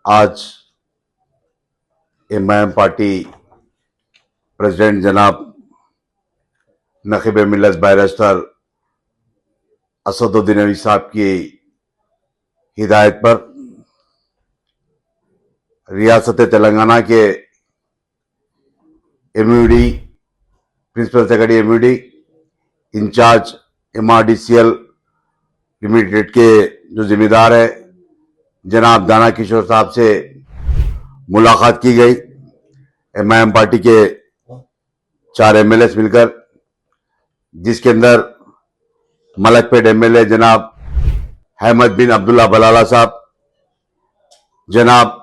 आज MIM party president जनाब नकीब मिल्लत barrister Asaduddin अवी साहब की हिदायत पर रियासत तेलंगाना के एमयूडी प्रिंसिपल सेक्रेटरी एमयूडी इंचार्ज एमआरडीसीएल लिमिटेड के जो जिम्मेदार है जनाब दाना किशोर साहब से मुलाकात की गई। एमआईएम पार्टी के 4 एमएलए मिलकर, जिसके अंदर मलकपेट एमएलए जनाब अहमद बिन अब्दुल्ला बलाला साहब, जनाब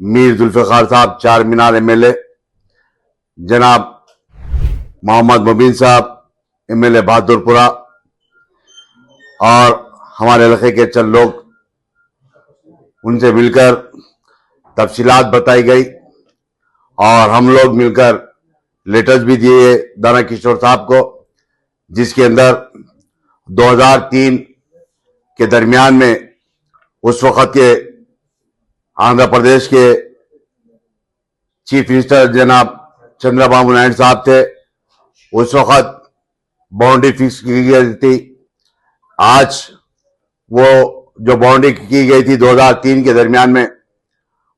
मीर जुल्फिकार साहब 4 मीनार एमएलए, जनाब मोहम्मद मुबीन साहब एमएलए बहादुरपुरा और हमारे इलाके के चंद लोग, उनसे मिलकर तफसीलात बताई गई और हम लोग मिलकर लेटर्स भी दिए दाना किशोर साहब को, जिसके अंदर 2003 के दरमियान में उस वक्त के आंध्र प्रदेश के चीफ मिनिस्टर जनाब चंद्रबाबू नायडू साहब थे। उस वक्त बाउंड्री फिक्स की गई थी। आज वो जो बाउंड्री की गई थी 2003 के दरमियान में,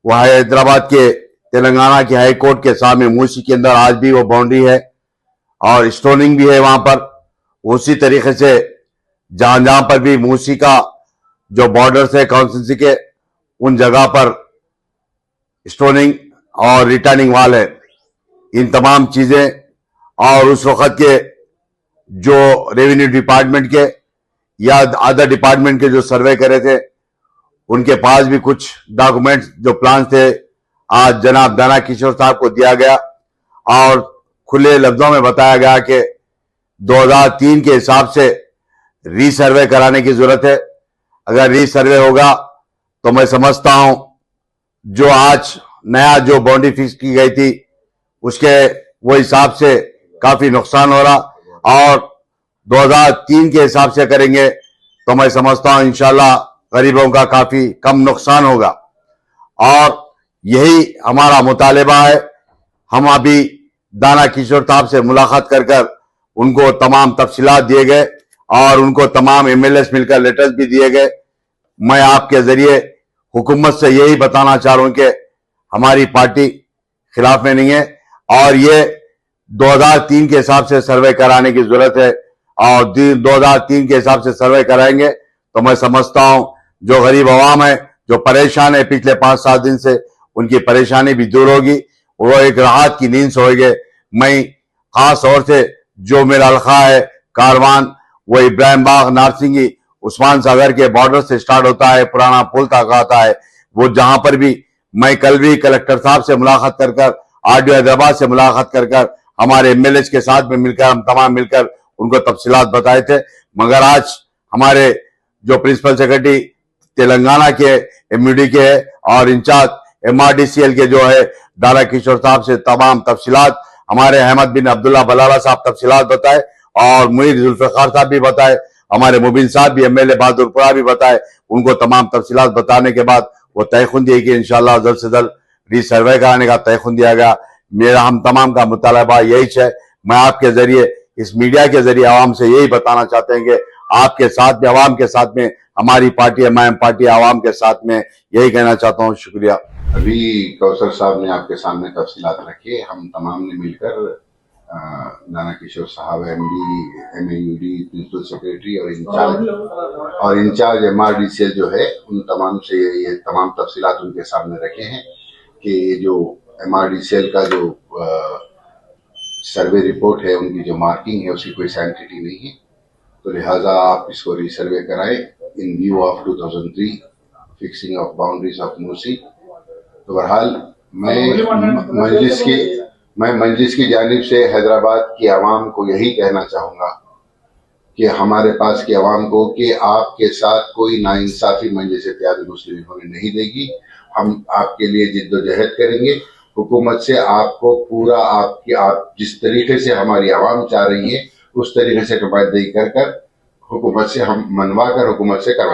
वह हैदराबाद के तेलंगाना के हाई कोर्ट के सामने मूसी के अंदर आज भी वो बाउंड्री है और स्टोनिंग भी है वहां पर। उसी तरीके से जहां जहां पर भी मूसी का जो बॉर्डर्स है कॉन्स्टिट्यूंसी के, उन जगह पर स्टोनिंग और रिटर्निंग वाल है। इन तमाम चीजें और उस वक्त के जो रेवेन्यू डिपार्टमेंट के या अदर डिपार्टमेंट के जो सर्वे करे थे, उनके पास भी कुछ डॉक्यूमेंट्स जो प्लान थे आज जनाब दाना किशोर साहब को दिया गया और खुले लफ्जों में बताया गया कि 2003 के हिसाब से रीसर्वे कराने की जरूरत है। अगर रीसर्वे होगा तो मैं समझता हूं जो आज नया जो बाउंड्री फिक्स की गई थी उसके वो हिसाब से काफी नुकसान हो रहा, और 2003 के हिसाब से करेंगे तो मैं समझता हूं इंशाल्लाह गरीबों का काफी कम नुकसान होगा। और यही हमारा मुतालिबा है। हम अभी दाना किशोर साहब से मुलाकात कर उनको तमाम तफसीलात दिए गए और उनको तमाम एमएलए मिलकर लेटर्स भी दिए गए। मैं आपके जरिए हुकूमत से यही बताना चाह रहा हूं कि हमारी पार्टी खिलाफ में नहीं है और ये 2003 के हिसाब से सर्वे कराने की जरूरत है और 2003 के हिसाब से सर्वे कराएंगे तो मैं समझता हूं जो गरीब अवाम है, जो परेशान है पिछले 5-7 दिन से, उनकी परेशानी भी दूर होगी, वो एक राहत की नींद सोएंगे। मैं खास तौर से जो मेरा इलाका है कारवान, वो इब्राहिम बाग, नारसिंगी, उस्मान सागर के बॉर्डर से स्टार्ट होता है, पुराना पुल तक आता है। वो जहां पर भी मैं कल भी कलेक्टर साहब से मुलाकात कर आरडीओ हैदराबाद से मुलाकात कर हमारे एमएलए के साथ में मिलकर हम तमाम मिलकर उनको तफसीलात बताए थे। मगर आज हमारे जो प्रिंसिपल सेक्रेटरी तेलंगाना के एमयूडी के है और इंचार्ज एमआरडीसीएल के जो है दाना किशोर साहब से तमाम तफसीलात, हमारे अहमद बिन अब्दुल्ला बलाला साहब तफसीलात बताए और मीर जुल्फिकार साहब भी बताए, हमारे मुबीन साहब भी एमएलए बहादुरपुरा भी बताए। उनको तमाम तफसीलात बताने के बाद वो तयखुन दिए कि इंशाल्लाह जल्द से जल्द रीसर्वे कराने का तयखुन दिया गया। मेरा हम तमाम का मुतालबा यही है। मैं आपके जरिए, इस मीडिया के जरिए आवाम से यही बताना चाहते हैं कि आपके साथ में, आवाम के साथ में हमारी पार्टी एमआईएम पार्टी आवाम के साथ में, यही कहना चाहता हूँ। शुक्रिया। अभी कौसर साहब ने आपके सामने तफसीलात रखी, हम तमाम ने मिलकर दाना किशोर साहब एमयूडी प्रिंसिपल सेक्रेटरी और इंचार्ज एमआरडीसीएल जो है, उन तमाम से ये तमाम तफसीलात उनके सामने रखे हैं कि ये जो एमआरडीसीएल का जो सर्वे रिपोर्ट है, उनकी जो मार्किंग है उसकी कोई सैंक्टिटी नहीं है, तो लिहाजा आप इसको रीसर्वे कराएं इन view of 2003 fixing of boundaries of Musi. तो बहरहाल मैं मजलिस की जानिब से हैदराबाद की आवाम को यही कहना चाहूँगा कि हमारे पास की आवाम को कि आपके साथ कोई नाइंसाफी मजलिस इत्तेहाद मुस्लिमीन होने नहीं देगी। हम आपके लिए जिद्दोजहद करेंगे। हुकूमत से आपको पूरा आप जिस तरीके से हमारी आवाम चाह रही है उस तरीके से नुमाइंदगी कर हुकूमत से हम मनवा कर हुकूमत से करवाएंगे।